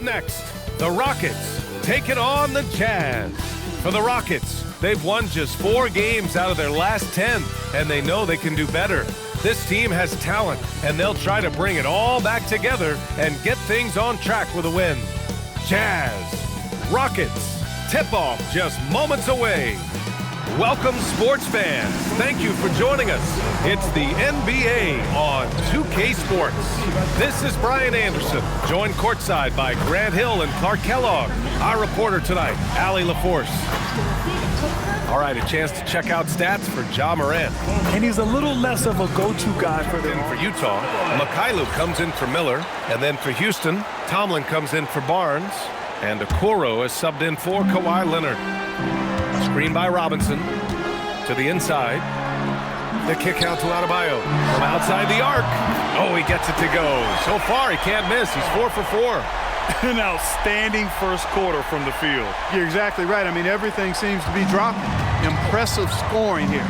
next, the Rockets take it on the Jazz. For the Rockets, they've won just 4 games out of their last 10, and they know they can do better. This team has talent, and they'll try to bring it all back together and get things on track with a win. Jazz, Rockets, tip-off just moments away. Welcome, sports fans. Thank you for joining us. It's the NBA on 2K Sports. This is Brian Anderson, joined courtside by Grant Hill and Clark Kellogg. Our reporter tonight, Allie LaForce. All right, a chance to check out stats for Ja Morant. And he's a little less of a go-to guy for them. For Utah, Mikhailuk comes in for Miller. And then for Houston, Tomlin comes in for Barnes. And Okoro is subbed in for Kawhi Leonard. Screen by Robinson to the inside. The kick out to Adebayo from outside the arc. Oh, he gets it to go. So far, he can't miss. He's 4 for 4. An outstanding first quarter from the field. You're exactly right. I mean, everything seems to be dropping. Impressive scoring here.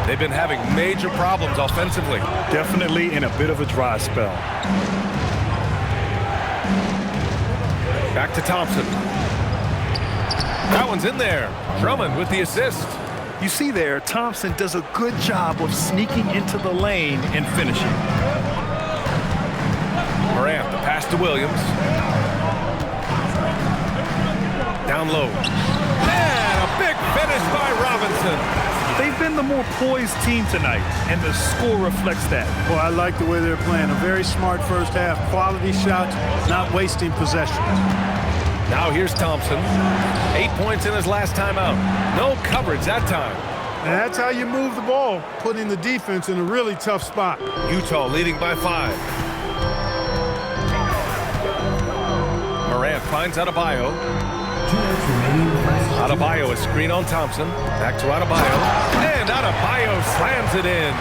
They've been having major problems offensively. Definitely in a bit of a dry spell. Back to Thompson. That one's in there. Drummond with the assist. You see there, Thompson does a good job of sneaking into the lane and finishing. Morant, the pass to Williams. Down low. And a big finish by Robinson. They've been the more poised team tonight, and the score reflects that. Well, I like the way they're playing. A very smart first half. Quality shots, not wasting possession. Now here's Thompson. 8 points in his last time out. No coverage that time. And that's how you move the ball, putting the defense in a really tough spot. Utah leading by 5. Morant finds Adebayo. Adebayo, a screen on Thompson. Back to Adebayo. And Adebayo slams it in.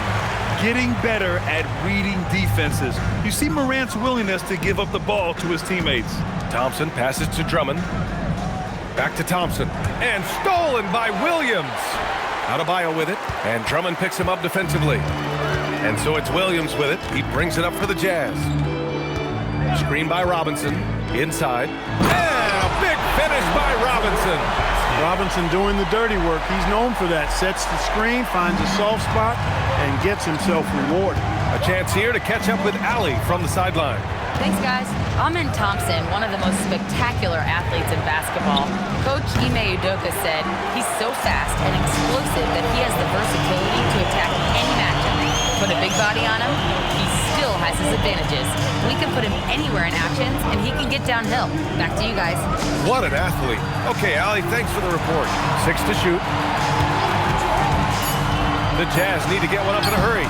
Getting better at reading defenses. You see Morant's willingness to give up the ball to his teammates. Thompson passes to Drummond. Back to Thompson. And stolen by Williams. Adebayo with it. And Drummond picks him up defensively. And so it's Williams with it. He brings it up for the Jazz. Screen by Robinson. Inside. And a big finish by Robinson. Robinson doing the dirty work. He's known for that. Sets the screen, finds a soft spot, and gets himself rewarded. A chance here to catch up with Allie from the sideline. Thanks, guys. Amen Thompson, one of the most spectacular athletes in basketball. Coach Ime Udoka said he's so fast and explosive that he has the versatility to attack any matchup. Put a big body on him, he still has his advantages. We can put him anywhere in actions, and he can get downhill. Back to you guys. What an athlete. Okay, Allie, thanks for the report. 6 to shoot. The Jazz need to get one up in a hurry.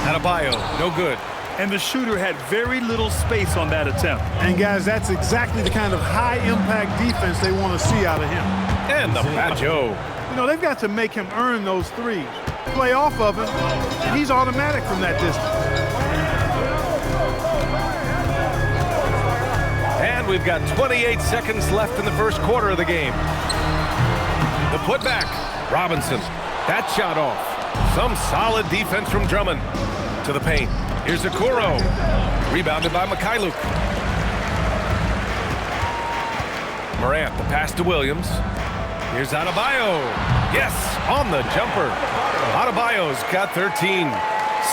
Adebayo, no good. And the shooter had very little space on that attempt. And, guys, that's exactly the kind of high-impact defense they want to see out of him. And the Bajo. You know, they've got to make him earn those threes. Play off of him, and he's automatic from that distance. And we've got 28 seconds left in the first quarter of the game. The putback. Robinson. That shot off. Some solid defense from Drummond. To the paint. Here's Okoro. Rebounded by Mikhailuk. Morant, the pass to Williams. Here's Adebayo. Yes, on the jumper. Adebayo's got 13.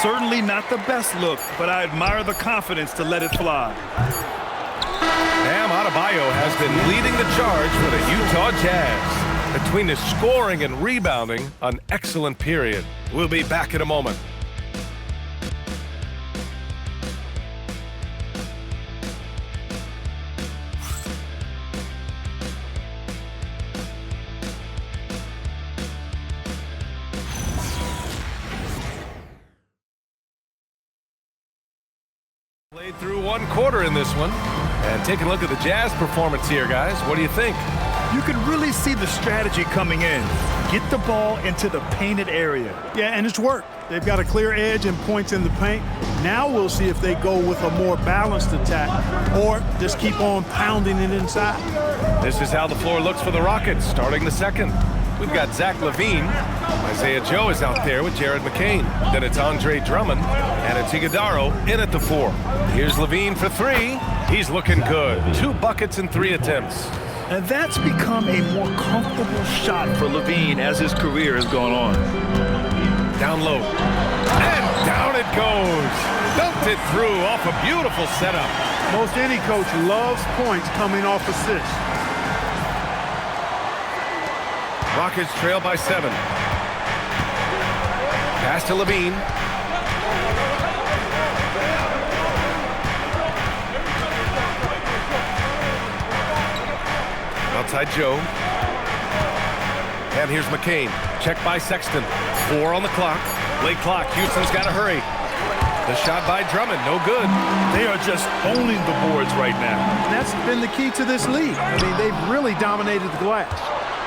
Certainly not the best look, but I admire the confidence to let it fly. Bam Adebayo has been leading the charge for the Utah Jazz. Between his scoring and rebounding, an excellent period. We'll be back in a moment. Played through one quarter in this one. And take a look at the Jazz performance here, guys. What do you think? You can really see the strategy coming in. Get the ball into the painted area. Yeah, and it's worked. They've got a clear edge and points in the paint. Now we'll see if they go with a more balanced attack or just keep on pounding it inside. This is how the floor looks for the Rockets starting the second. We've got Zach LaVine. Isaiah Joe is out there with Jared McCain. Then it's Andre Drummond. And it's Iguodala in at the 4. Here's LaVine for 3. He's looking good. 2 buckets in 3 attempts. And that's become a more comfortable shot for LaVine as his career has gone on. Down low. And down it goes. Dumped it through off a beautiful setup. Most any coach loves points coming off assists. Rockets trail by 7. Pass to LaVine. Outside Joe. And here's McCain. Check by Sexton. 4 on the clock. Late clock. Houston's got to hurry. The shot by Drummond. No good. They are just owning the boards right now. And that's been the key to this league. I mean, they've really dominated the glass.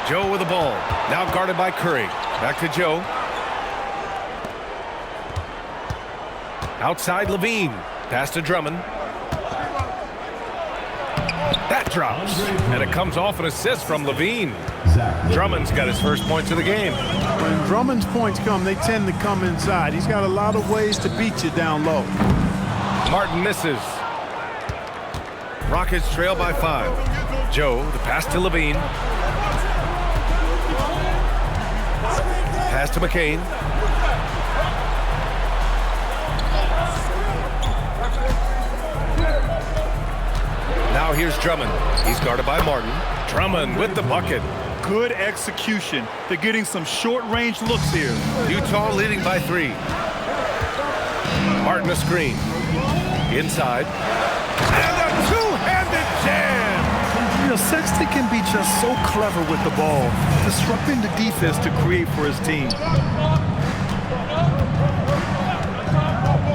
Joe with the ball. Now guarded by Curry. Back to Joe. Outside Levine. Pass to Drummond. That drops. And it comes off an assist from Levine. Drummond's got his first points of the game. When Drummond's points come, they tend to come inside. He's got a lot of ways to beat you down low. Martin misses. Rockets trail by 5. Joe, the pass to Levine. Pass to McCain. Now here's Drummond. He's guarded by Martin. Drummond with the bucket. Good execution. They're getting some short-range looks here. Utah leading by 3. Martin a screen. Inside. And a two-handed jam! You know, Sexton can be just so clever with the ball, disrupting the defense to create for his team.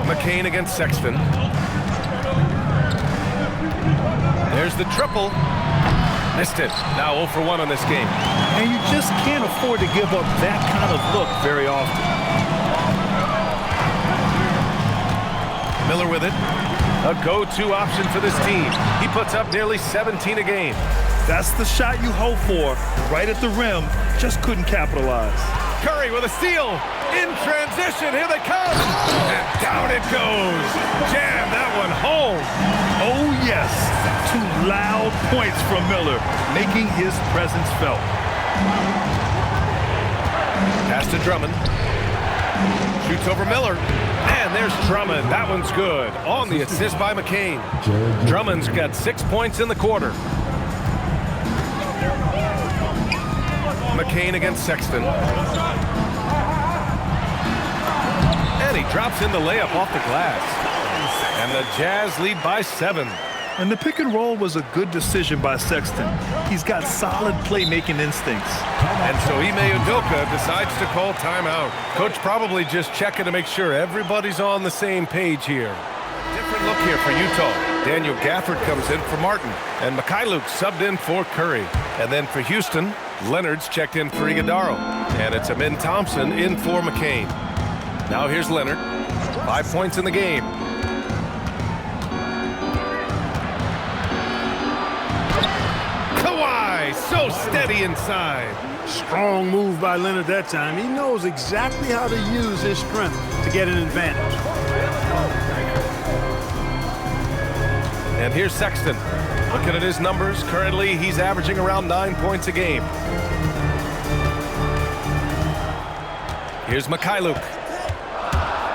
McCain against Sexton. There's the triple. Missed it. Now 0 for 1 on this game. And you just can't afford to give up that kind of look very often. Miller with it. A go-to option for this team. He puts up nearly 17 a game. That's the shot you hope for. Right at the rim. Just couldn't capitalize. Curry with a steal. In transition. Here they come. And down it goes. Jam that one home. Oh, yes. 2 loud points from Miller, making his presence felt. Pass to Drummond. Shoots over Miller. And there's Drummond. That one's good. On the assist by McCain. Drummond's got 6 points in the quarter. McCain against Sexton. And he drops in the layup off the glass. And the Jazz lead by 7. And the pick and roll was a good decision by Sexton. He's got solid playmaking instincts. And so Ime Udoka decides to call timeout. Coach probably just checking to make sure everybody's on the same page here. Different look here for Utah. Daniel Gafford comes in for Martin. And Mikhailuk subbed in for Curry. And then for Houston, Leonard's checked in for Iguodaro. And it's Amin Thompson in for McCain. Now here's Leonard. 5 points in the game. So steady inside. Strong move by Leonard that time. He knows exactly how to use his strength to get an advantage. And here's Sexton. Looking at his numbers, currently he's averaging around 9 points a game. Here's Mikhailuk.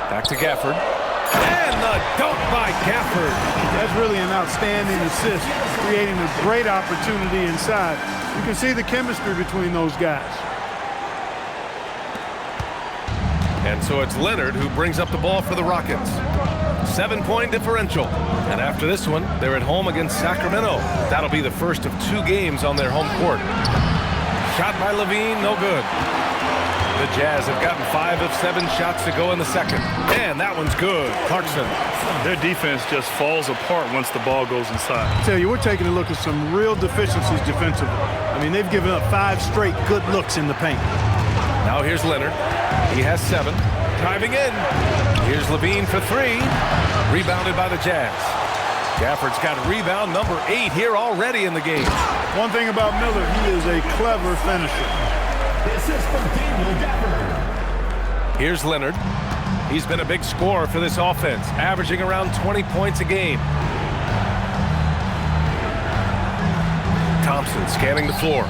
Back to Gafford. And the dunk by Gafford. That's really an outstanding assist, creating a great opportunity inside. You can see the chemistry between those guys. And so it's Leonard who brings up the ball for the Rockets. 7-point differential. And after this one, they're at home against Sacramento. That'll be the first of 2 games on their home court. Shot by Levine, no good. The Jazz have gotten 5 of 7 shots to go in the second. And that one's good. Clarkson. Their defense just falls apart once the ball goes inside. I tell you, we're taking a look at some real deficiencies defensively. I mean, they've given up 5 straight good looks in the paint. Now here's Leonard. He has 7. Driving in. Here's Levine for 3. Rebounded by the Jazz. Gafford's got rebound number 8 here already in the game. One thing about Miller, he is a clever finisher. This is from Daniel Gafford. Here's Leonard. He's been a big scorer for this offense, averaging around 20 points a game. Thompson scanning the floor.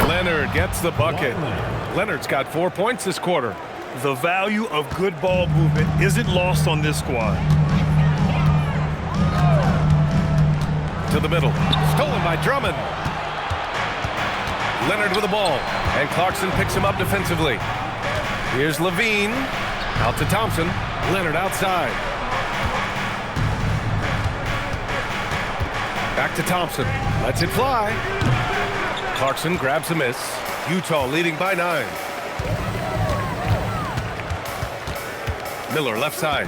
Leonard gets the bucket. Leonard's got 4 points this quarter. The value of good ball movement isn't lost on this squad. To the middle. Stolen by Drummond. Leonard with the ball. And Clarkson picks him up defensively. Here's Levine. Out to Thompson. Leonard outside. Back to Thompson. Lets it fly. Clarkson grabs a miss. Utah leading by 9. Miller left side.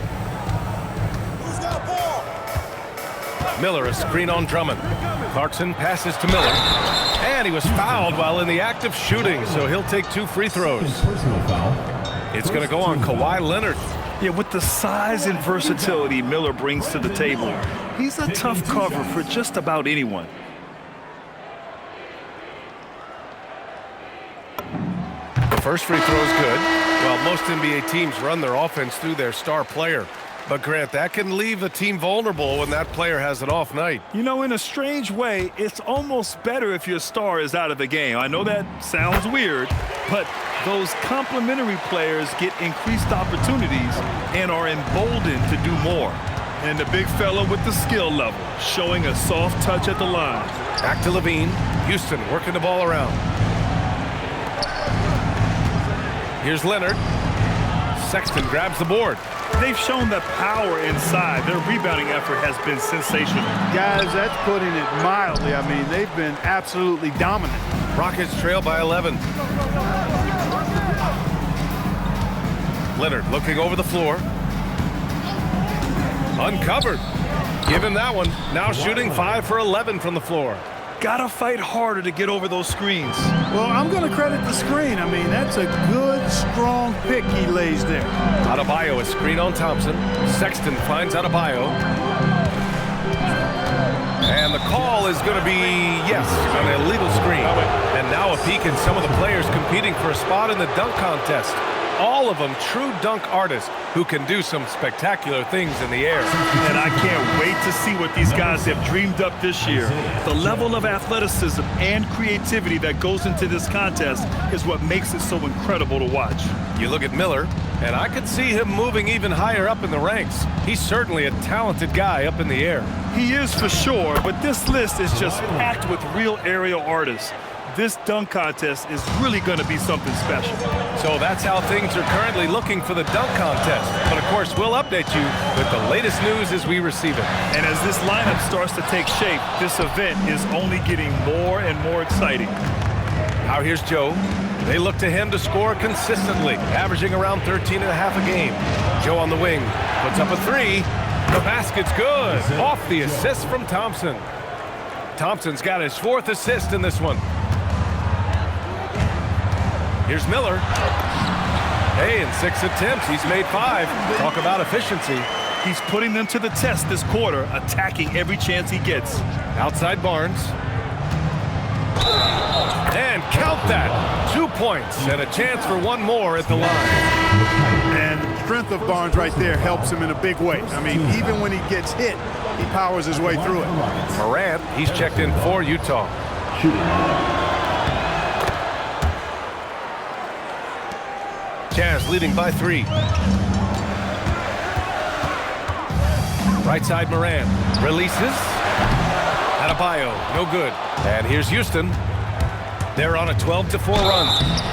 Miller a screen on Drummond. Clarkson passes to Miller. And he was fouled while in the act of shooting, so he'll take 2 free throws. It's going to go on Kawhi Leonard. Yeah, with the size and versatility Miller brings to the table, he's a tough cover for just about anyone. The first free throw is good. Well, most NBA teams run their offense through their star player. But, Grant, that can leave a team vulnerable when that player has an off night. You know, in a strange way, it's almost better if your star is out of the game. I know that sounds weird, but those complementary players get increased opportunities and are emboldened to do more. And the big fella with the skill level, showing a soft touch at the line. Back to Levine. Houston working the ball around. Here's Leonard. Sexton grabs the board. They've shown the power inside. Their rebounding effort has been sensational. Guys, that's putting it mildly. I mean, they've been absolutely dominant. Rockets trail by 11. Leonard looking over the floor. Uncovered. Give him that one. Now shooting 5 for 11 from the floor. Gotta fight harder to get over those screens. Well, I'm going to credit the screen. I mean, that's a good, strong pick he lays there. Adebayo a screen on Thompson. Sexton finds Adebayo. And the call is going to be, yes, an illegal screen. And now a peek at some of the players competing for a spot in the dunk contest. All of them true dunk artists who can do some spectacular things in the air. And I can't wait to see what these guys have dreamed up this year. The level of athleticism and creativity that goes into this contest is what makes it so incredible to watch. You look at Miller, and I could see him moving even higher up in the ranks. He's certainly a talented guy up in the air. He is for sure, but this list is just packed with real aerial artists. This dunk contest is really going to be something special. So that's how things are currently looking for the dunk contest. But of course, we'll update you with the latest news as we receive it. And as this lineup starts to take shape, this event is only getting more and more exciting. Now here's Joe. They look to him to score consistently, averaging around 13 and a half a game. Joe on the wing, puts up a 3. The basket's good. Off the assist from Thompson. Thompson's got his 4th assist in this one. Here's Miller. Hey, in 6 attempts, he's made 5. Talk about efficiency. He's putting them to the test this quarter, attacking every chance he gets. Outside Barnes. And count that. 2 points and a chance for 1 more at the line. And the strength of Barnes right there helps him in a big way. I mean, even when he gets hit, he powers his way through it. Morant, he's checked in for Utah. Jazz leading by 3. Right side Morant. Releases. Adebayo, no good. And here's Houston. They're on a 12-4 run.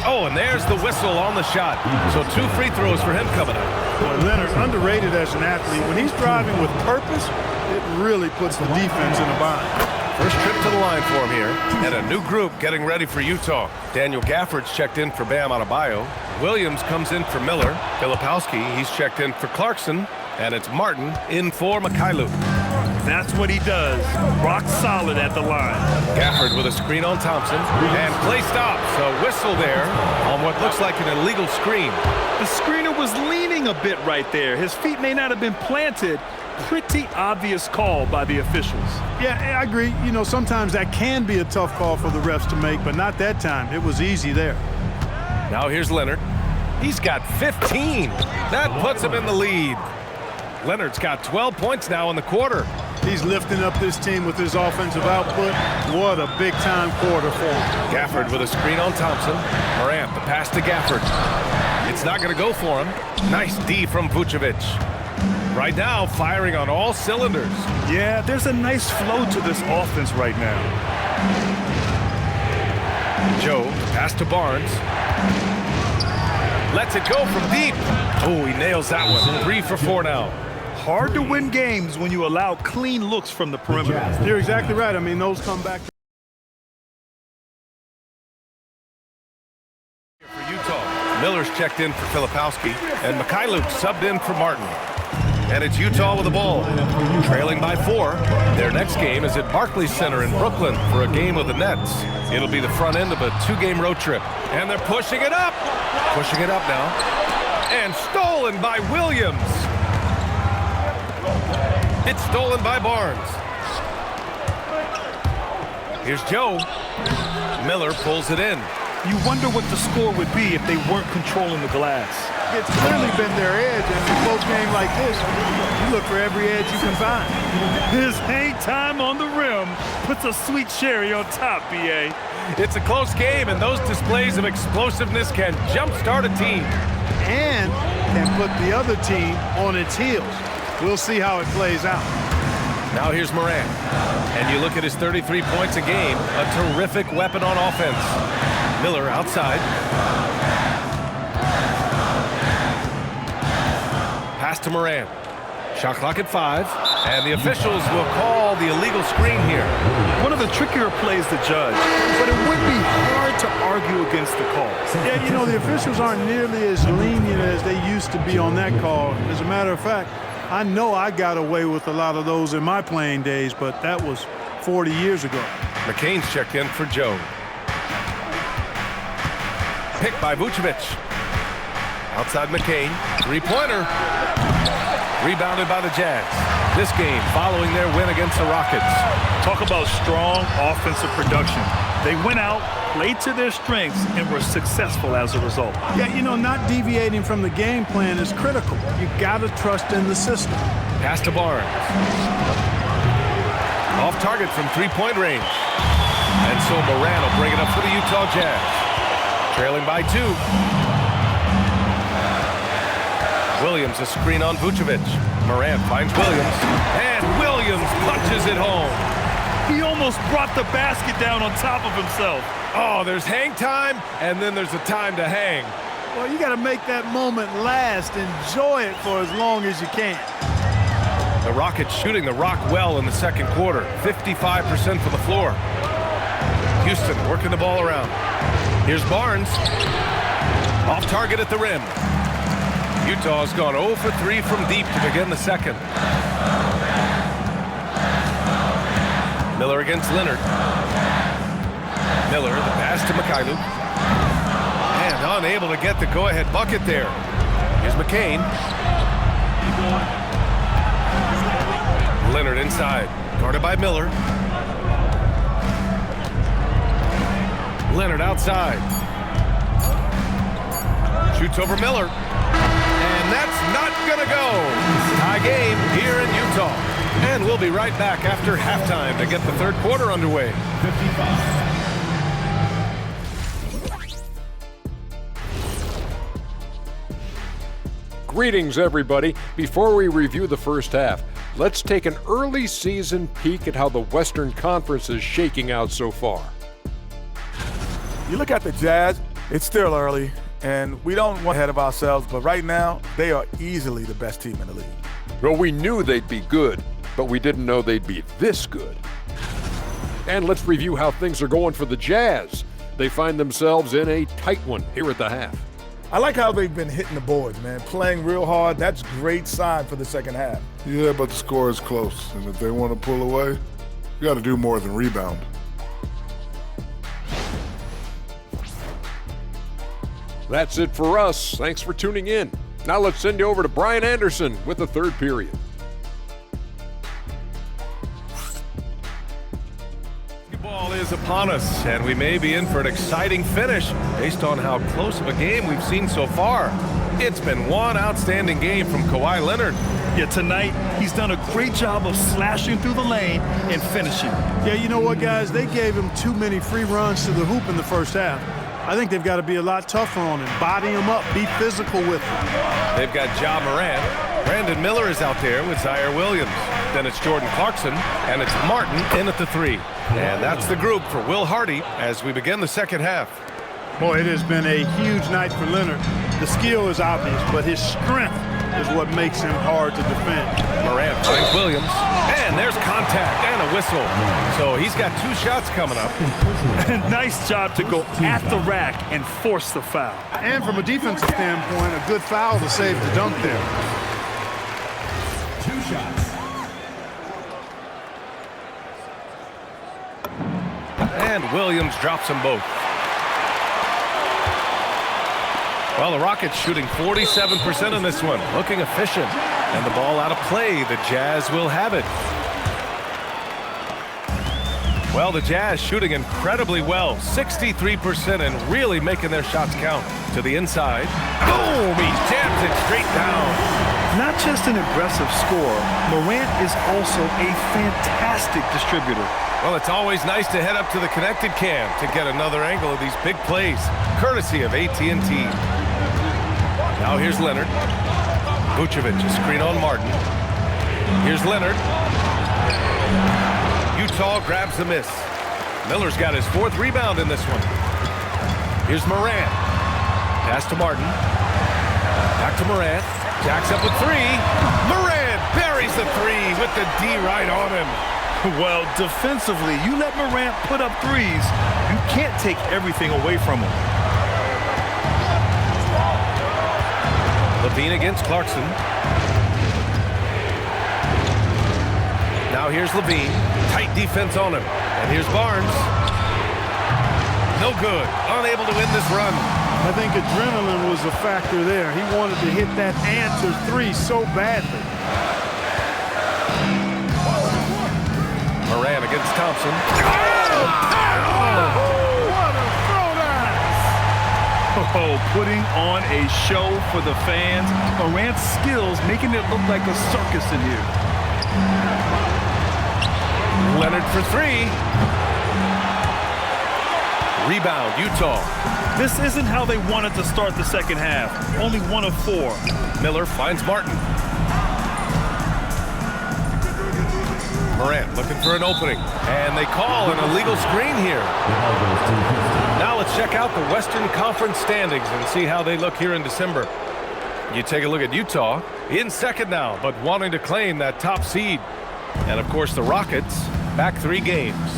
Oh, and there's the whistle on the shot. So 2 free throws for him coming up. Boy, Leonard, underrated as an athlete. When he's driving with purpose, it really puts the defense in a bind. First trip to the line for him here. And a new group getting ready for Utah. Daniel Gafford's checked in for Bam Adebayo. Williams comes in for Miller. Filipowski, he's checked in for Clarkson. And it's Martin in for Mikhailuk. That's what he does. Rock solid at the line. Gafford with a screen on Thompson. And play stops. A whistle there on what looks like an illegal screen. The screener was leaning a bit right there. His feet may not have been planted. Pretty obvious call by the officials. Yeah, I agree. You know, sometimes that can be a tough call for the refs to make, but not that time. It was easy there. Now here's Leonard. He's got 15. That puts him in the lead. Leonard's got 12 points now in the quarter. He's lifting up this team with his offensive output. What a big-time quarter for him. Gafford with a screen on Thompson. Morant, the pass to Gafford. It's not going to go for him. Nice D from Vucevic. Right now, firing on all cylinders. Yeah, there's a nice flow to this offense right now. Joe, pass to Barnes. Lets it go from deep. Oh, he nails that one. 3 for 4 now. Hard to win games when you allow clean looks from the perimeter. You're exactly right. I mean, those come back. For Utah, Miller's checked in for Filipowski, and Mikhailuk subbed in for Martin. And it's Utah with the ball, trailing by 4. Their next game is at Barclays Center in Brooklyn for a game of the Nets. It'll be the front end of a 2-game road trip. And they're pushing it up. Pushing it up now. And stolen by Williams. It's stolen by Barnes. Here's Joe. Miller pulls it in. You wonder what the score would be if they weren't controlling the glass. It's clearly been their edge, and in a close game like this, you look for every edge you can find. His hang time on the rim puts a sweet cherry on top, B.A. It's a close game, and those displays of explosiveness can jumpstart a team. And can put the other team on its heels. We'll see how it plays out. Now here's Morant. And you look at his 33 points a game, a terrific weapon on offense. Miller outside. Pass to Morant. Shot clock at 5. And the officials will call the illegal screen here. One of the trickier plays to judge, but it would be hard to argue against the call. Yeah, you know, the officials aren't nearly as lenient as they used to be on that call. As a matter of fact, I know I got away with a lot of those in my playing days, but that was 40 years ago. McCain's checked in for Joe. Picked by Vucevic. Outside McCain. 3-pointer. Rebounded by the Jazz. This game following their win against the Rockets. Talk about strong offensive production. They went out, played to their strengths, and were successful as a result. Yeah, you know, not deviating from the game plan is critical. You got to trust in the system. Pass to Barnes. Off target from 3-point range. And so Morant will bring it up for the Utah Jazz. Trailing by 2. Williams a screen on Vucevic. Morant finds Williams. And Williams punches it home. He almost brought the basket down on top of himself. Oh, there's hang time, and then there's a time to hang. Well, you got to make that moment last. Enjoy it for as long as you can. The Rockets shooting the rock well in the second quarter. 55% from the floor. Houston working the ball around. Here's Barnes. Off target at the rim. Utah's gone 0 for 3 from deep to begin the second. Miller against Leonard. Miller, the pass to Mikhailuk. And unable to get the go-ahead bucket there. Here's McCain. Leonard inside. Guarded by Miller. Leonard outside. Shoots over Miller. And that's not gonna go. Tie game here in Utah. And we'll be right back after halftime to get the third quarter underway. 55. Greetings, everybody. Before we review the first half, let's take an early season peek at how the Western Conference is shaking out so far. You look at the Jazz, it's still early, and we don't want ahead of ourselves, but right now, they are easily the best team in the league. Well, we knew they'd be good, but we didn't know they'd be this good. And let's review how things are going for the Jazz. They find themselves in a tight one here at the half. I like how they've been hitting the boards, man, playing real hard. That's a great sign for the second half. Yeah, but the score is close, and if they want to pull away, you got to do more than rebound. That's it for us. Thanks for tuning in. Now let's send you over to Brian Anderson with the third period. Ball is upon us, and we may be in for an exciting finish based on how close of a game we've seen so far. It's been one outstanding game from Kawhi Leonard. Yeah, tonight he's done a great job of slashing through the lane and finishing. Yeah, you know what, guys? They gave him too many free runs to the hoop in the first half. I think they've got to be a lot tougher on him, body him up, be physical with him. They've got Ja Morant. Brandon Miller is out there with Zaire Williams. Then it's Jordan Clarkson, and it's Martin in at the 3. And that's the group for Will Hardy as we begin the second half. Boy, it has been a huge night for Leonard. The skill is obvious, but his strength is what makes him hard to defend. Morant finds Williams, and there's contact and a whistle. So he's got 2 shots coming up. Nice job to go at the rack and force the foul. And from a defensive standpoint, a good foul to save the dunk there. 2 shots. And Williams drops them both. Well, the Rockets shooting 47% in this one, looking efficient. And the ball out of play. The Jazz will have it. Well, the Jazz shooting incredibly well, 63%, and really making their shots count. To the inside. Boom! He jams it straight down. Not just an aggressive scorer, Morant is also a fantastic distributor. Well, it's always nice to head up to the connected cam to get another angle of these big plays, courtesy of AT&T. Now here's Leonard. Vucevic, a screen on Martin. Here's Leonard. Utah grabs the miss. Miller's got his 4th rebound in this one. Here's Morant. Pass to Martin. Back to Morant. Jacks up with 3. Morant buries the 3 with the D right on him. Well, defensively, you let Morant put up 3s, you can't take everything away from him. Levine against Clarkson. Now here's Levine. Tight defense on him. And here's Barnes. No good. Unable to win this run. I think adrenaline was a factor there. He wanted to hit that answer 3 so badly. Morant against Thompson. What a throwdown! Oh, putting on a show for the fans. Morant's skills making it look like a circus in here. Leonard for 3. Rebound, Utah. This isn't how they wanted to start the second half. Only 1 of 4. Miller finds Martin. Morant looking for an opening. And they call an illegal screen here. Now let's check out the Western Conference standings and see how they look here in December. You take a look at Utah, in second now, but wanting to claim that top seed. And of course the Rockets, back 3 games.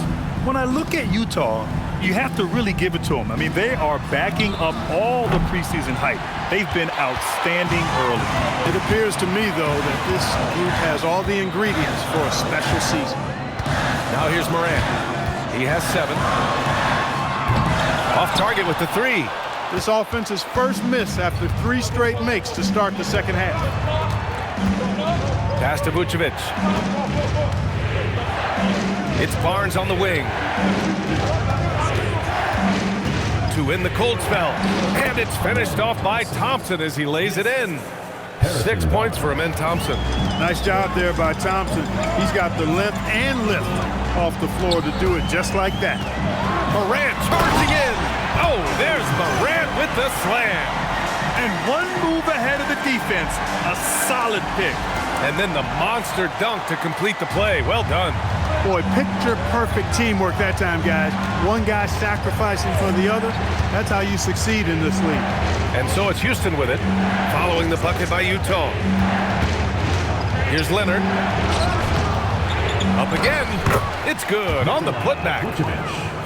When I look at Utah, you have to really give it to them. I mean, they are backing up all the preseason hype. They've been outstanding early. It appears to me, though, that this group has all the ingredients for a special season. Now here's Morant. He has 7. Off target with the 3. This offense's first miss after 3 straight makes to start the second half. Pass to Vucevic. It's Barnes on the wing. To win the cold spell. And it's finished off by Thompson as he lays it in. 6 points for Amen Thompson. Nice job there by Thompson. He's got the length and lift off the floor to do it just like that. Morant charging in. Oh, there's Morant with the slam. And 1 move ahead of the defense. A solid pick. And then the monster dunk to complete the play. Well done. Boy, picture-perfect teamwork that time, guys. One guy sacrificing for the other. That's how you succeed in this league. And so it's Houston with it, following the bucket by Utah. Here's Leonard. Up again. It's good on the putback.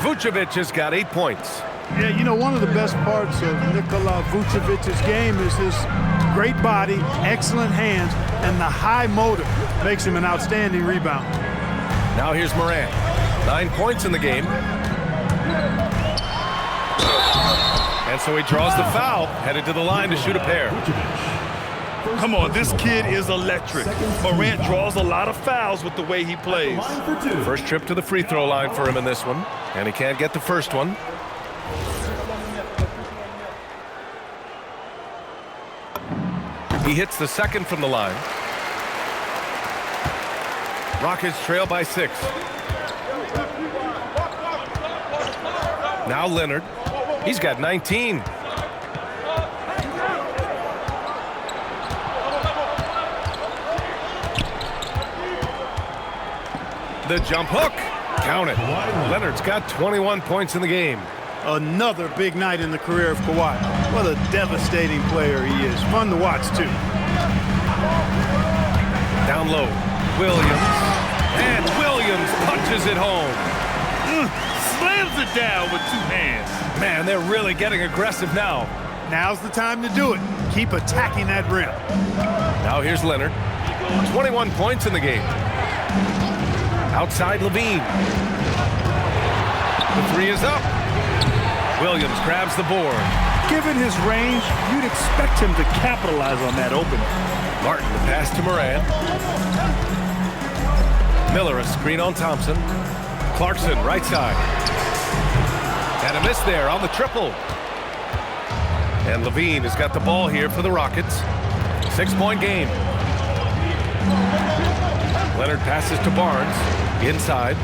Vucevic has got 8 points. Yeah, you know, one of the best parts of Nikola Vucevic's game is his great body, excellent hands, and the high motor makes him an outstanding rebounder. Now here's Morant. 9 points in the game. And so he draws the foul, headed to the line to shoot a pair. Come on, this kid is electric. Morant draws a lot of fouls with the way he plays. First trip to the free throw line for him in this one, and he can't get the first one. He hits the second from the line. Rockets trail by 6. Now Leonard. He's got 19. The jump hook. Count it. Leonard's got 21 points in the game. Another big night in the career of Kawhi. What a devastating player he is. Fun to watch, too. Down low. Williams. And Williams punches it home. Slams it down with 2 hands. Man, they're really getting aggressive now. Now's the time to do it. Keep attacking that rim. Now here's Leonard. 21 points in the game. Outside Levine. The 3 is up. Williams grabs the board. Given his range, you'd expect him to capitalize on that opening. Martin the pass to Moran. Miller a screen on Thompson. Clarkson right side. And a miss there on the triple. And Levine has got the ball here for the Rockets. 6-point game. Leonard passes to Barnes. Inside.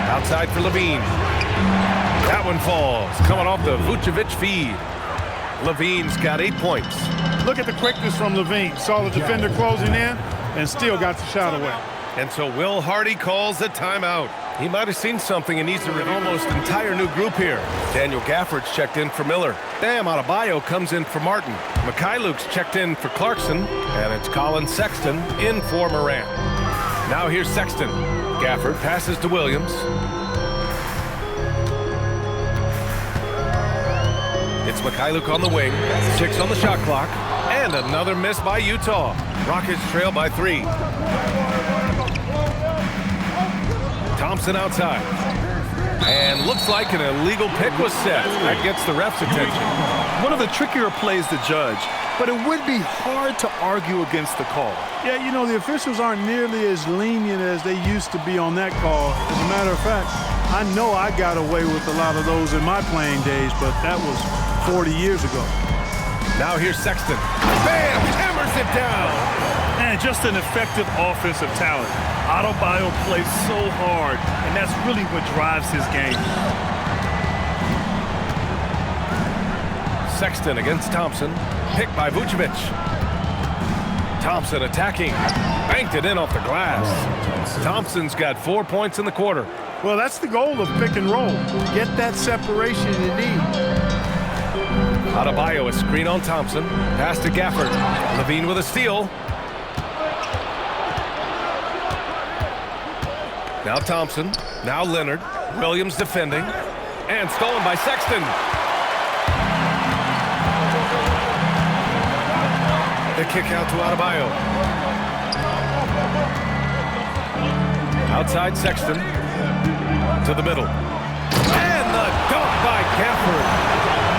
Outside for Levine. That one falls. Coming off the Vucevic feed. Levine's got 8 points. Look at the quickness from Levine. Saw the defender closing in and still got the shot away. And so Will Hardy calls the timeout. He might have seen something and needs to review almost entire new group here. Daniel Gafford's checked in for Miller. Bam Adebayo comes in for Martin. Mikhailuk's checked in for Clarkson. And it's Colin Sexton in for Morant. Now here's Sexton. Gafford passes to Williams. It's Mikhailuk on the wing. 6 on the shot clock. And another miss by Utah. Rockets trail by 3. Thompson outside. And looks like an illegal pick was set. That gets the ref's attention. One of the trickier plays to judge, but it would be hard to argue against the call. Yeah, you know, the officials aren't nearly as lenient as they used to be on that call. As a matter of fact, I know I got away with a lot of those in my playing days, but that was 40 years ago. Now here's Sexton. Bam! Hammers it down. And just an effective offensive talent. Adebayo plays so hard, and that's really what drives his game. Sexton against Thompson. Picked by Vucevic. Thompson attacking. Banked it in off the glass. Thompson's got 4 points in the quarter. Well, that's the goal of pick and roll. Get that separation you need. Adebayo a screen on Thompson. Pass to Gafford. Levine with a steal. Now Thompson. Now Leonard. Williams defending. And stolen by Sexton. The kick out to Adebayo. Outside Sexton. To the middle. And the dunk by Gafford.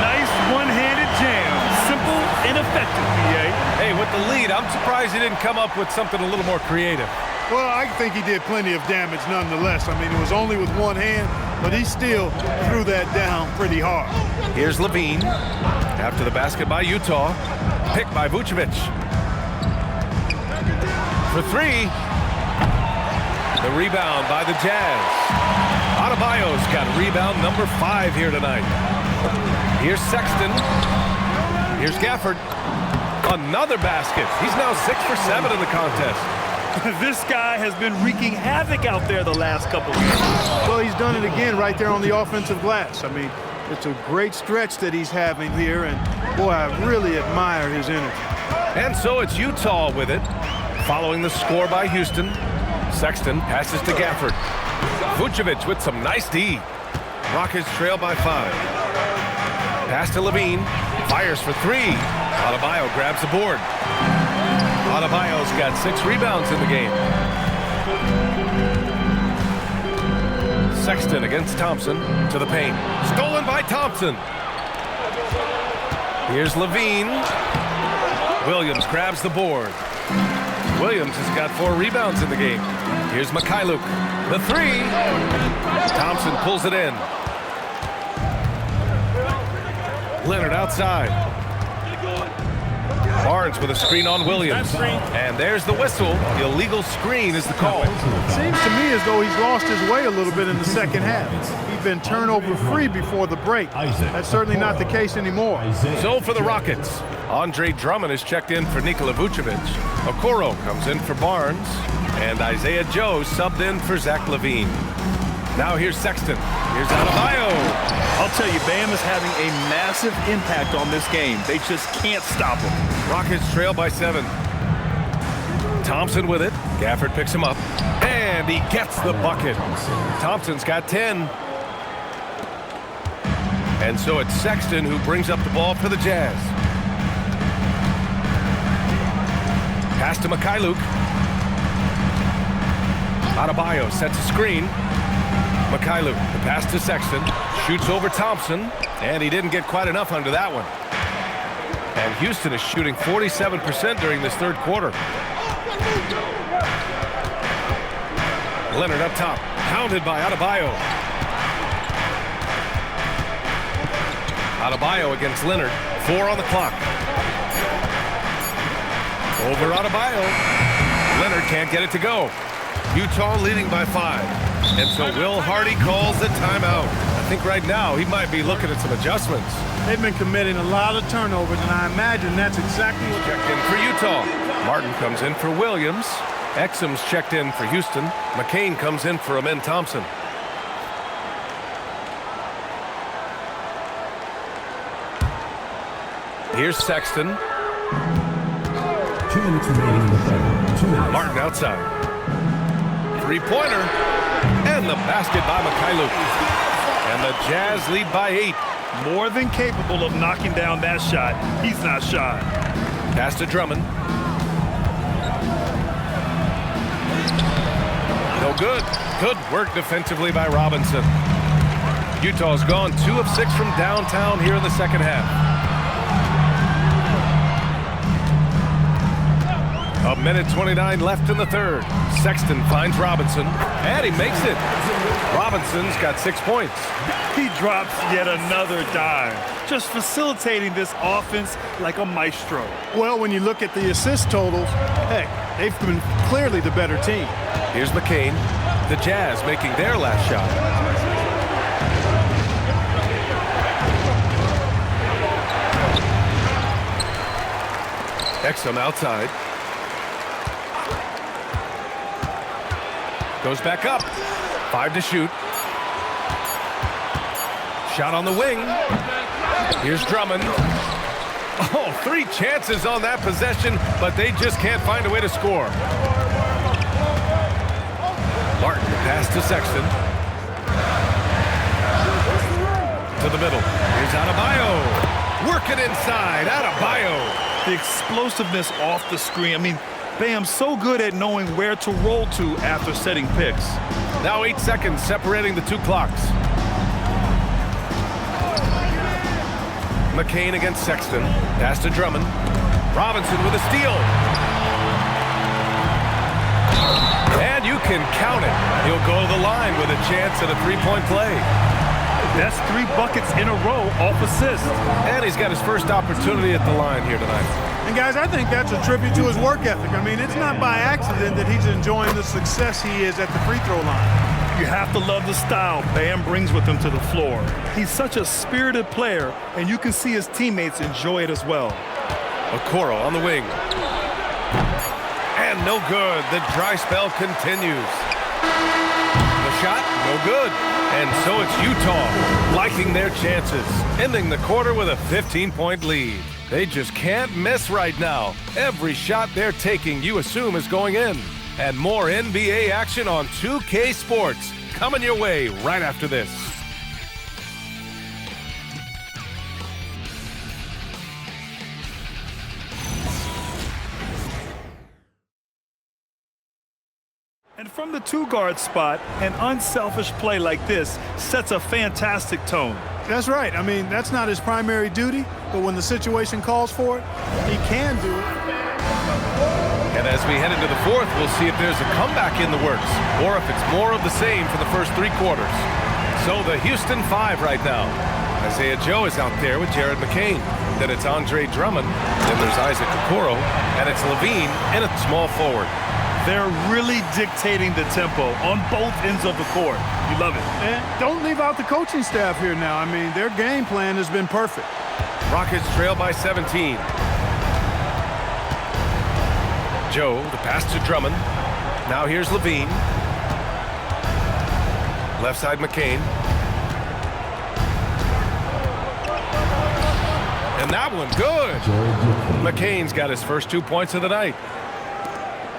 Nice one-handed jam. Simple and effective, PA. Hey, with the lead, I'm surprised he didn't come up with something a little more creative. Well, I think he did plenty of damage nonetheless. I mean, it was only with one hand, but he still threw that down pretty hard. Here's Levine. After the basket by Utah. Picked by Vucevic. For 3. The rebound by the Jazz. Adebayo's got rebound number 5 here tonight. Here's Sexton. Here's Gafford. Another basket. He's now 6 for 7 in the contest. This guy has been wreaking havoc out there the last couple of games. Well, he's done it again right there on the offensive glass. I mean, it's a great stretch that he's having here, and boy, I really admire his energy. And so it's Utah with it. Following the score by Houston. Sexton passes to Gafford. Vucevic with some nice D. Rockets trail by 5. Pass to Levine. Fires for 3. Adebayo grabs the board. Adebayo's got 6 rebounds in the game. Sexton against Thompson to the paint. Stolen by Thompson. Here's Levine. Williams grabs the board. Williams has got 4 rebounds in the game. Here's Mikhailuk. The 3. Thompson pulls it in. Leonard outside. Barnes with a screen on Williams. And there's the whistle. Illegal screen is the call. Seems to me as though he's lost his way a little bit in the second half. He's been turnover-free before the break. That's certainly not the case anymore. So for the Rockets, Andre Drummond is checked in for Nikola Vucevic. Okoro comes in for Barnes. And Isaiah Joe subbed in for Zach LaVine. Now here's Sexton. Here's Adebayo. I'll tell you, Bam is having a massive impact on this game. They just can't stop him. Rockets trail by 7. Thompson with it. Gafford picks him up. And he gets the bucket. Thompson's got 10. And so it's Sexton who brings up the ball for the Jazz. Pass to Mikhailuk. Adebayo sets a screen. Mikhailuk, the pass to Sexton, shoots over Thompson, and he didn't get quite enough under that one. And Houston is shooting 47% during this third quarter. Leonard up top, pounded by Adebayo. Adebayo against Leonard, 4 on the clock. Over Adebayo. Leonard can't get it to go. Utah leading by 5. And so Will Hardy calls the timeout. I think right now he might be looking at some adjustments. They've been committing a lot of turnovers, and I imagine that's exactly what... Checked in for Utah. Martin comes in for Williams. Exum's checked in for Houston. McCain comes in for Amen Thompson. Here's Sexton. 2 minutes remaining in the third. 2 minutes. Martin outside. Three-pointer. And the basket by Mikhailuk. And the Jazz lead by 8. More than capable of knocking down that shot. He's not shy. Pass to Drummond. No good. Good work defensively by Robinson. Utah's gone 2 of 6 from downtown here in the second half. A minute 29 left in the third. Sexton finds Robinson, and he makes it. Robinson's got 6 points. He drops yet another dime, just facilitating this offense like a maestro. Well, when you look at the assist totals, heck, they've been clearly the better team. Here's McCain. The Jazz making their last shot. Exum outside. Goes back up. 5 to shoot. Shot on the wing. Here's Drummond. Oh, 3 chances on that possession, but they just can't find a way to score. Martin, pass to Sexton. To the middle. Here's Adebayo. Working inside. Adebayo. The explosiveness off the screen. I mean, Bam's so good at knowing where to roll to after setting picks. Now 8 seconds separating the 2 clocks. McCain against Sexton. Pass to Drummond. Robinson with a steal. And you can count it. He'll go to the line with a chance at a 3-point play. That's 3 buckets in a row off assist. And he's got his first opportunity at the line here tonight. And guys, I think that's a tribute to his work ethic. I mean, it's not by accident that he's enjoying the success he is at the free throw line. You have to love the style Bam brings with him to the floor. He's such a spirited player, and you can see his teammates enjoy it as well. Okoro on the wing. And no good. The dry spell continues. The shot, no good. And so it's Utah liking their chances, ending the quarter with a 15-point lead. They just can't miss right now. Every shot they're taking, you assume, is going in. And more NBA action on 2K Sports coming your way right after this. And from the 2-guard spot, an unselfish play like this sets a fantastic tone. That's right. I mean, that's not his primary duty, but when the situation calls for it, he can do it. And as we head into the fourth, we'll see if there's a comeback in the works or if it's more of the same for the first 3 quarters. So the Houston 5 right now. Isaiah Joe is out there with Jared McCain. Then it's Andre Drummond. Then there's Isaac Okoro. And it's Levine in a small forward. They're really dictating the tempo on both ends of the court. You love it. And don't leave out the coaching staff here now. I mean, their game plan has been perfect. Rockets trail by 17. Joe, the pass to Drummond. Now here's Levine. Left side McCain. And that one, good. McCain's got his first 2 points of the night.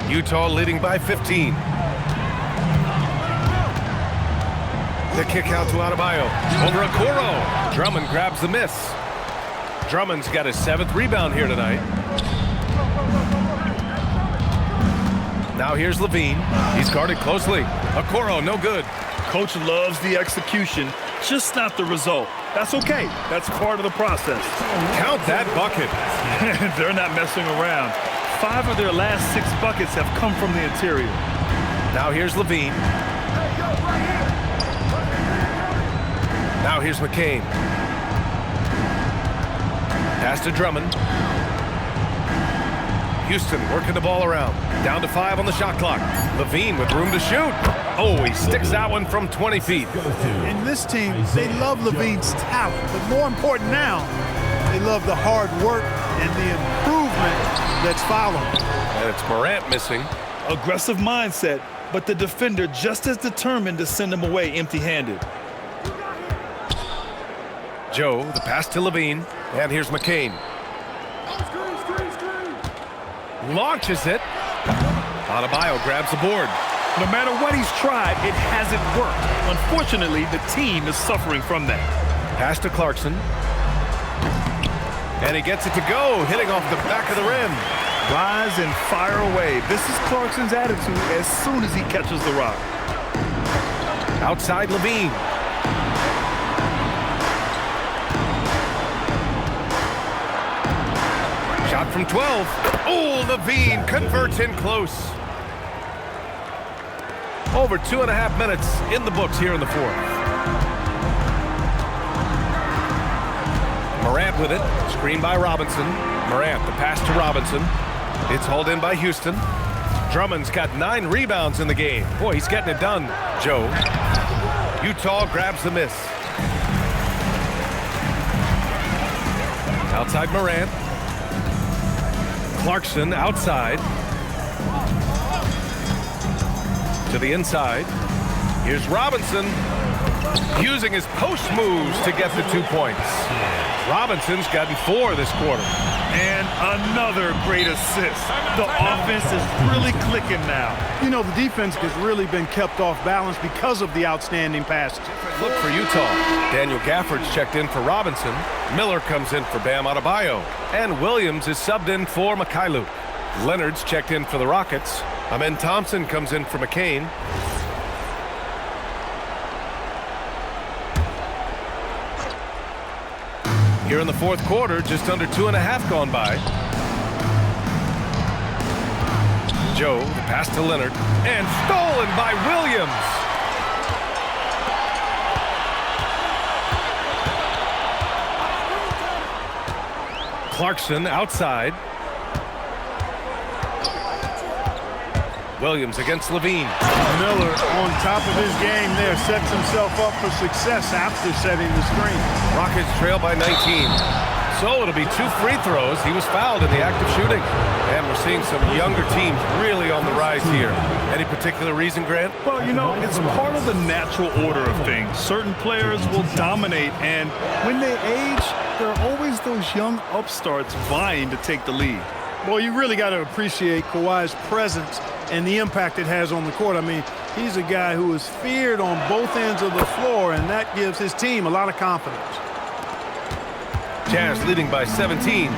Utah leading by 15. The kick out to Adebayo. Over Okoro. Drummond grabs the miss. Drummond's got his 7th rebound here tonight. Now here's Levine. He's guarded closely. Okoro, no good. Coach loves the execution, just not the result. That's okay. That's part of the process. Count that bucket. They're not messing around. 5 of their last 6 buckets have come from the interior. Now here's Levine. Now here's McCain. Pass to Drummond. Houston working the ball around. Down to 5 on the shot clock. Levine with room to shoot. Oh, he sticks that one from 20 feet. In this team, they love Levine's talent, but more important now, they love the hard work and the improvement that's following. And it's Morant missing. Aggressive mindset, but the defender just as determined to send him away empty-handed. Joe, the pass to Levine. And here's McCain. Launches it. Adebayo grabs the board. No matter what he's tried, it hasn't worked. Unfortunately, the team is suffering from that. Pass to Clarkson. And he gets it to go, hitting off the back of the rim. Rise and fire away. This is Clarkson's attitude as soon as he catches the rock. Outside Levine. Shot from 12. Oh, Levine converts in close. Over 2.5 minutes in the books here in the 4th. Morant with it. Screen by Robinson. Morant, the pass to Robinson. It's hauled in by Houston. Drummond's got 9 rebounds in the game. Boy, he's getting it done. Joe. Utah grabs the miss. Outside Morant. Clarkson outside. To the inside. Here's Robinson using his post moves to get the 2 points. Robinson's gotten 4 this quarter. And another great assist. The offense is really clicking now. You know, the defense has really been kept off balance because of the outstanding passes. Look for Utah. Daniel Gafford's checked in for Robinson. Miller comes in for Bam Adebayo. And Williams is subbed in for Mikhailuk. Leonard's checked in for the Rockets. Amen Thompson comes in for McCain. Here in the 4th quarter, just under 2.5 gone by. Joe, the pass to Leonard, and stolen by Williams. Clarkson outside. Williams against Levine. Miller on top of his game there sets himself up for success after setting the screen. Rockets trail by 19. So it'll be 2 free throws. He was fouled in the act of shooting. And we're seeing some younger teams really on the rise here. Any particular reason, Grant? Well, you know, it's part of the natural order of things. Certain players will dominate, and when they age, there are always those young upstarts vying to take the lead. Well, you really got to appreciate Kawhi's presence and the impact it has on the court. I mean, he's a guy who is feared on both ends of the floor, and that gives his team a lot of confidence. Jazz leading by 17.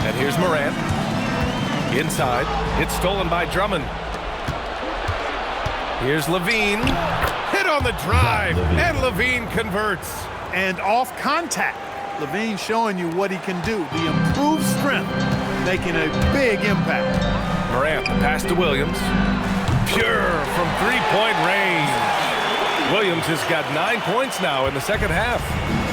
And here's Morant. Inside. It's stolen by Drummond. Here's Levine. Hit on the drive, and Levine converts. And off contact, Levine showing you what he can do. The improved strength making a big impact. Morant, the pass to Williams. Pure from 3-point range. Williams has got 9 points now in the second half.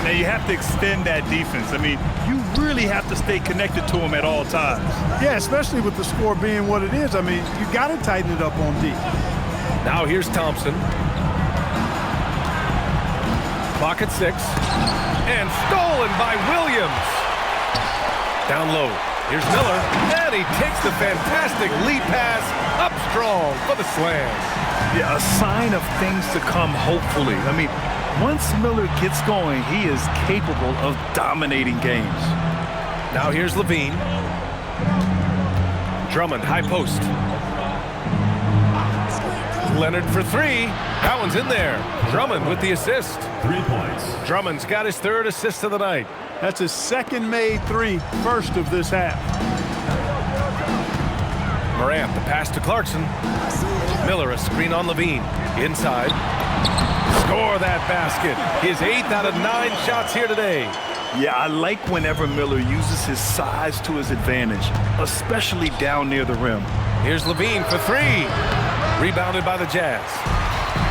Now you have to extend that defense. I mean, you really have to stay connected to him at all times. Yeah, especially with the score being what it is. I mean, you got to tighten it up on D. Now here's Thompson. Clock at 6. And stolen by Williams. Down low. Here's Miller. And he takes the fantastic lead pass up strong for the slam. Yeah, a sign of things to come, hopefully. I mean, once Miller gets going, he is capable of dominating games. Now here's Levine. Drummond, high post. Leonard for 3. That one's in there. Drummond with the assist. 3 points. Drummond's got his 3rd assist of the night. That's his second made 3, first of this half. Morant, the pass to Clarkson. Miller, a screen on Levine. Inside. Score that basket. His 8th out of 9 shots here today. Yeah, I like whenever Miller uses his size to his advantage, especially down near the rim. Here's Levine for 3. Rebounded by the Jazz.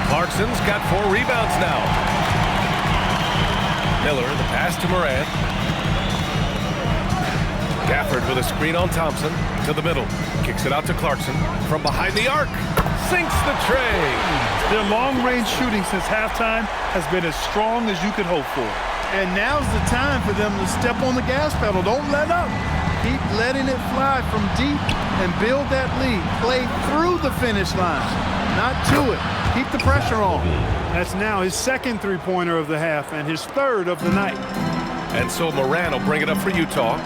Clarkson's got 4 rebounds now. Miller, the pass to Morant. Gafford with a screen on Thompson. To the middle. Kicks it out to Clarkson. From behind the arc. Sinks the tray. Their long-range shooting since halftime has been as strong as you could hope for. And now's the time for them to step on the gas pedal. Don't let up. Keep letting it fly from deep and build that lead. Play through the finish line, not to it. Keep the pressure on. That's now his 2nd three-pointer of the half and his 3rd of the night. And so Moran will bring it up for Utah.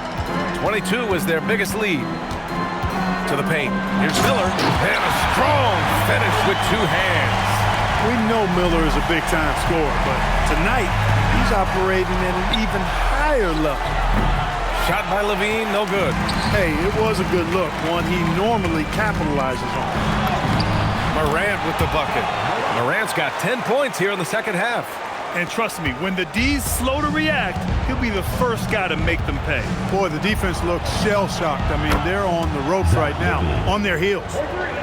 22 was their biggest lead. To the paint. Here's Miller. And a strong finish with 2 hands. We know Miller is a big-time scorer, but tonight he's operating at an even higher level. Shot by Levine, no good. Hey, it was a good look, one he normally capitalizes on. Morant with the bucket. Morant's got 10 points here in the second half. And trust me, when the D's slow to react, he'll be the first guy to make them pay. Boy, the defense looks shell-shocked. I mean, they're on the ropes right now, on their heels.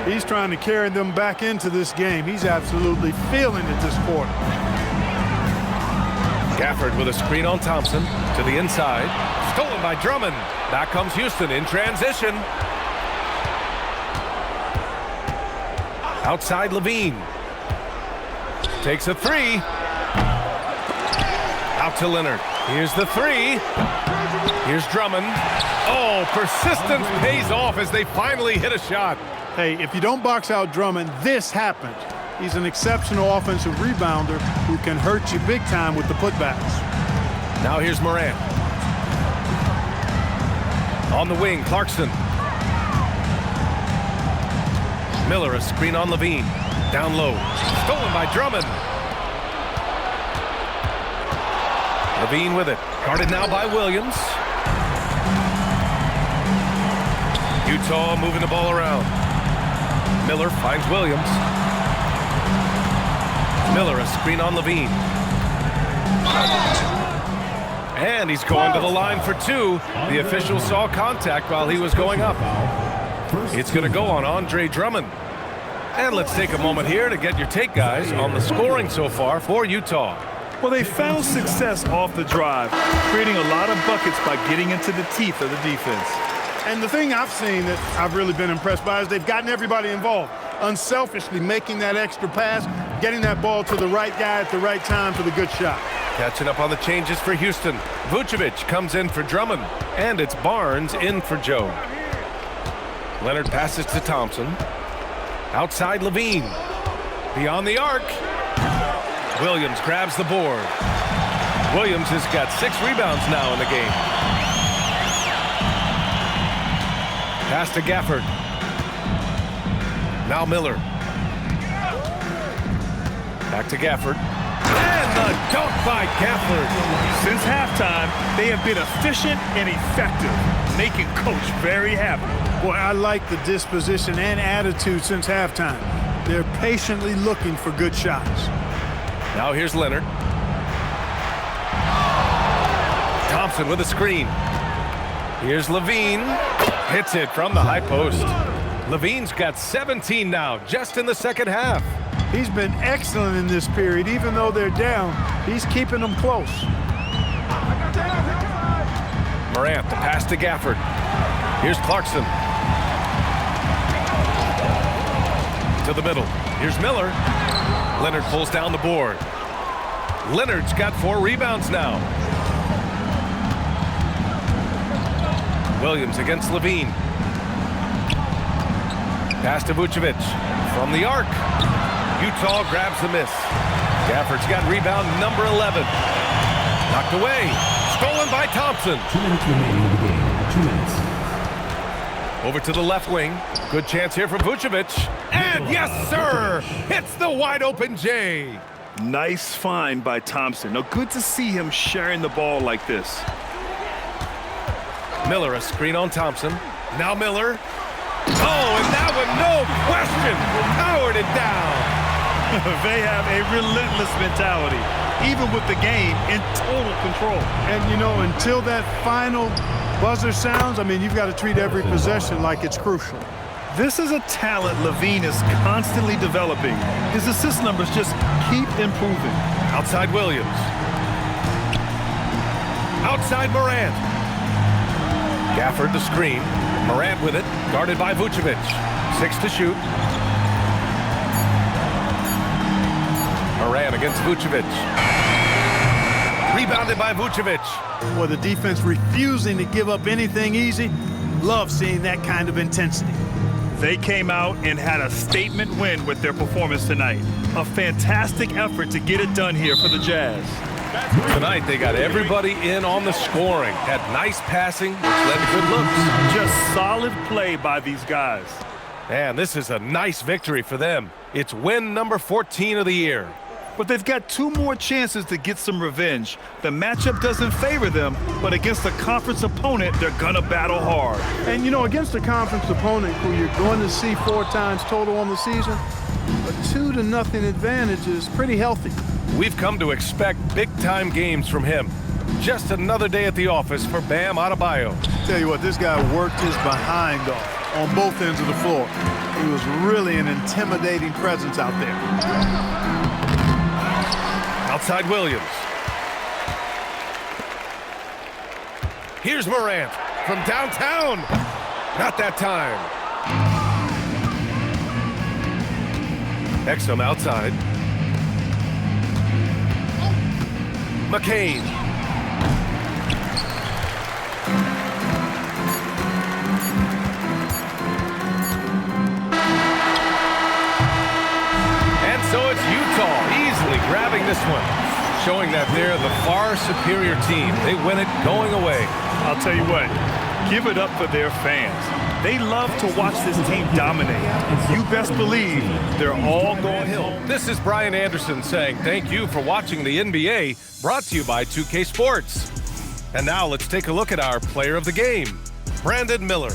He's trying to carry them back into this game. He's absolutely feeling it this quarter. Gafford with a screen on Thompson. To the inside. Stolen by Drummond. Back comes Houston in transition. Outside Levine. Takes a 3. Out to Leonard. Here's the 3. Here's Drummond. Oh, persistence pays off as they finally hit a shot. Hey, if you don't box out Drummond, this happens. He's an exceptional offensive rebounder who can hurt you big time with the putbacks. Now here's Morant. On the wing, Clarkson. Miller, a screen on Levine. Down low. Stolen by Drummond. Levine with it. Guarded now by Williams. Utah moving the ball around. Miller finds Williams. Miller, a screen on Levine. And he's going to the line for 2. The official saw contact while he was going up. It's going to go on Andre Drummond. And let's take a moment here to get your take, guys, on the scoring so far for Utah. Well, they found success off the drive, creating a lot of buckets by getting into the teeth of the defense. And the thing I've seen that I've really been impressed by is they've gotten everybody involved, unselfishly making that extra pass, getting that ball to the right guy at the right time for the good shot. Catching up on the changes for Houston. Vucevic comes in for Drummond, and it's Barnes in for Joe. Leonard passes to Thompson. Outside Levine. Beyond the arc. Williams grabs the board. Williams has got 6 rebounds now in the game. Pass to Gafford. Now Miller. Back to Gafford. And the dunk by Gafford. Since halftime, they have been efficient and effective, making Coach very happy. Boy, I like the disposition and attitude since halftime. They're patiently looking for good shots. Now here's Leonard. Thompson with a screen. Here's Levine. Hits it from the high post. Levine's got 17 now, just in the second half. He's been excellent in this period. Even though they're down, he's keeping them close. Morant, the pass to Gafford. Here's Clarkson. To the middle. Here's Miller. Leonard pulls down the board. Leonard's got 4 rebounds now. Williams against Levine. Pass to Vucevic. From the arc. Utah grabs the miss. Gafford's got rebound number 11. Knocked away. Stolen by Thompson. 2 minutes remaining in the game. 2 minutes. Over to the left wing. Good chance here for Vucevic. And yes, sir! Hits the wide open J. Nice find by Thompson. Now, good to see him sharing the ball like this. Miller, a screen on Thompson. Now Miller. Oh, and that one, no question, powered it down. They have a relentless mentality, even with the game in total control. And, you know, until that final buzzer sounds, I mean, you've got to treat every possession like it's crucial. This is a talent Levine is constantly developing. His assist numbers just keep improving. Outside Williams. Outside Morant. Gafford the screen. Morant with it, guarded by Vucevic. 6 to shoot. Morant against Vucevic. Rebounded by Vucevic. Well, the defense refusing to give up anything easy. Love seeing that kind of intensity. They came out and had a statement win with their performance tonight. A fantastic effort to get it done here for the Jazz. Tonight, they got everybody in on the scoring. Had nice passing, which led to good looks. Just solid play by these guys. And this is a nice victory for them. It's win number 14 of the year. But they've got 2 more chances to get some revenge. The matchup doesn't favor them, but against a conference opponent, they're gonna battle hard. And, you know, against a conference opponent who you're going to see 4 times total on the season, a 2-0 advantage is pretty healthy. We've come to expect big-time games from him. Just another day at the office for Bam Adebayo. Tell you what, this guy worked his behind off on both ends of the floor. He was really an intimidating presence out there. Outside Williams. Here's Morant from downtown. Not that time. Exum outside. McCain. And so it's Utah easily grabbing this one, showing that they're the far superior team. They win it going away. I'll tell you what, give it up for their fans. They love to watch this team dominate. You best believe they're all going home. This is Brian Anderson saying thank you for watching the NBA, brought to you by 2K Sports. And now let's take a look at our player of the game, Brandon Miller.